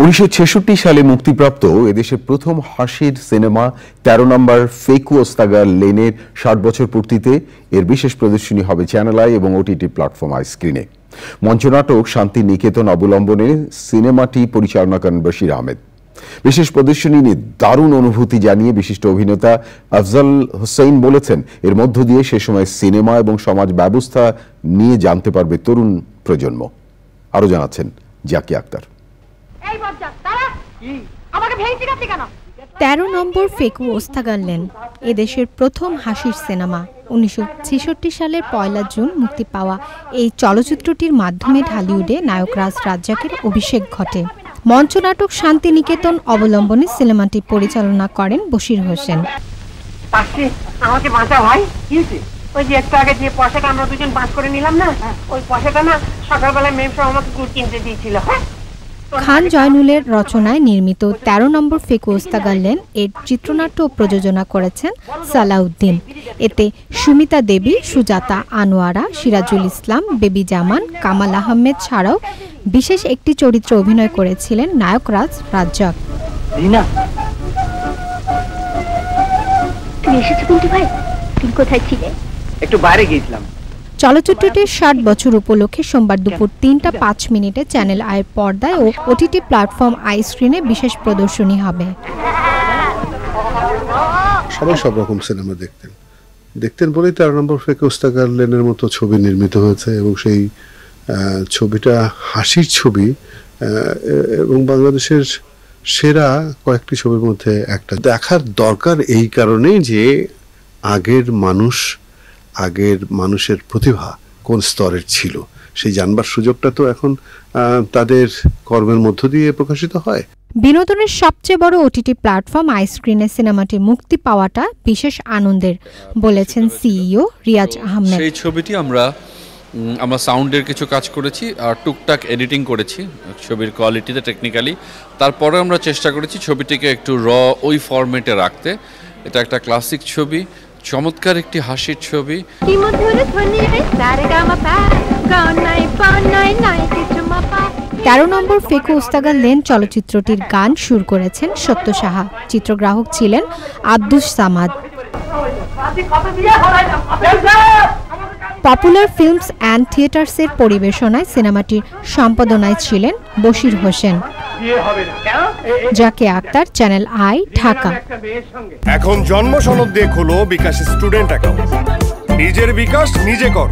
1966 সালে মুক্তিপ্রাপ্ত এদেশের প্রথম হাসির সিনেমা 13 নম্বর ফেকু ওস্তাগার লেনের 60 বছর পূর্তিতে এর বিশেষ প্রদর্শনী হবে চ্যানেল আই এবং ওটিটি প্ল্যাটফর্ম আই স্ক্রিনে। মঞ্চনাটক শান্তি নিকেতন অবলম্বনে সিনেমাটি পরিচালনা করেন বশির আহমেদ। বিশেষ প্রদর্শনী নিয়ে দারুণ অনুভূতি জানিয়ে বিশিষ্ট অভিনেতা আফজাল হোসেন বলেছেন, এর মধ্য দিয়ে সে সময় সিনেমা এবং সমাজ ব্যবস্থা নিয়ে জানতে পারবে তরুণ প্রজন্ম। আরো জানাচ্ছেন জাকি আক্তার। 13 নম্বর ফেকু ওস্তাগার লেন এদেশের প্রথম হাসির সিনেমা। 1966 সালের 1 জুন মুক্তি পাওয়া এই চলচ্চিত্রটির মাধ্যমে ঢালিউডে নায়ক রাজ রাজ্জাকের অভিষেক ঘটে। মঞ্চনাটক শান্তি নিকেতন অবলম্বনে সিনেমাটি পরিচালনা করেন বশির হোসেন। আমাকে বাঁচা ভাই, ওই যে একটু আগে যে পয়সাটা আমরা দুজন বাঁচ করে নিলাম না, ওই পয়সাটা না সকালবেলায় মেম সাহেব আমাকে গুড় কিনতে দিয়েছিল। খান জয়নুলের রচনায় নির্মিত 13 নম্বর ফেকু ওস্তাগার লেন এর চিত্রনাট্য প্রযোজনা করেছেন সালাউদ্দিন। এতে সুমিতা দেবী, সুজাতা আনোয়ারা, সিরাজুল ইসলাম, বেবি জামান, কামাল আহমেদ ছাড়াও বিশেষ একটি চরিত্রে অভিনয় করেছিলেন নায়ক রাজ রাজ্জাক। একটু বাইরে গিয়েছিলাম। চলচ্চিত্রটির 60 বছর উপলক্ষে সোমবার দুপুর 3:05 চ্যানেল আই পর্দায় ও ওটিটি প্ল্যাটফর্ম আই স্ক্রিনে বিশেষ প্রদর্শনী হবে। সবাই সব রকম সিনেমা দেখতেন বলেই 13 নম্বর ফেকু ওস্তাগার লেনের মতো ছবি নির্মিত হয়েছে এবং সেই ছবিটা হাসির ছবি এবং বাংলাদেশের সেরা কয়েকটি ছবির মধ্যে একটা। দেখার দরকার এই কারণেই যে আগের মানুষের প্রতিভা কোন স্তরের ছিল সেই জানবার সুযোগটা তো এখন তাদের কর্মের মধ্য দিয়ে প্রকাশিত হয়। বিনোদনের সবচেয়ে বড় ওটিটি প্ল্যাটফর্ম আই স্ক্রিনে সিনেমাটি মুক্তি পাওয়াটা বিশেষ আনন্দের বলেছেন সিইও রিয়াজ আহমেদ। সেই ছবিটি আমরা সাউন্ডের কিছু কাজ করেছি আর টুকটাক এডিটিং করেছি ছবির কোয়ালিটিতে টেকনিক্যালি। তারপরে আমরা চেষ্টা করেছি ছবিটিকে একটু ওই ফরম্যাটে রাখতে। এটা একটা ক্লাসিক ছবি, চমৎকার একটি হাসির ছবি। 13 নম্বর ফেকু ওস্তাগার লেন চলচ্চিত্রটির গান সুর করেছেন সত্য সাহা। চিত্রগ্রাহক ছিলেন Abdus Samad. Popular films and থিয়েটার্সের পরিবেশনায় সিনেমাটির সম্পাদনায় ছিলেন বশির হোসেন। Zaki Akhtar, channel I, Dhaka. এখন জন্ম সনদ দিয়ে খোলো বিকাশ স্টুডেন্ট অ্যাকাউন্ট। নিজের বিকাশ নিজে কর।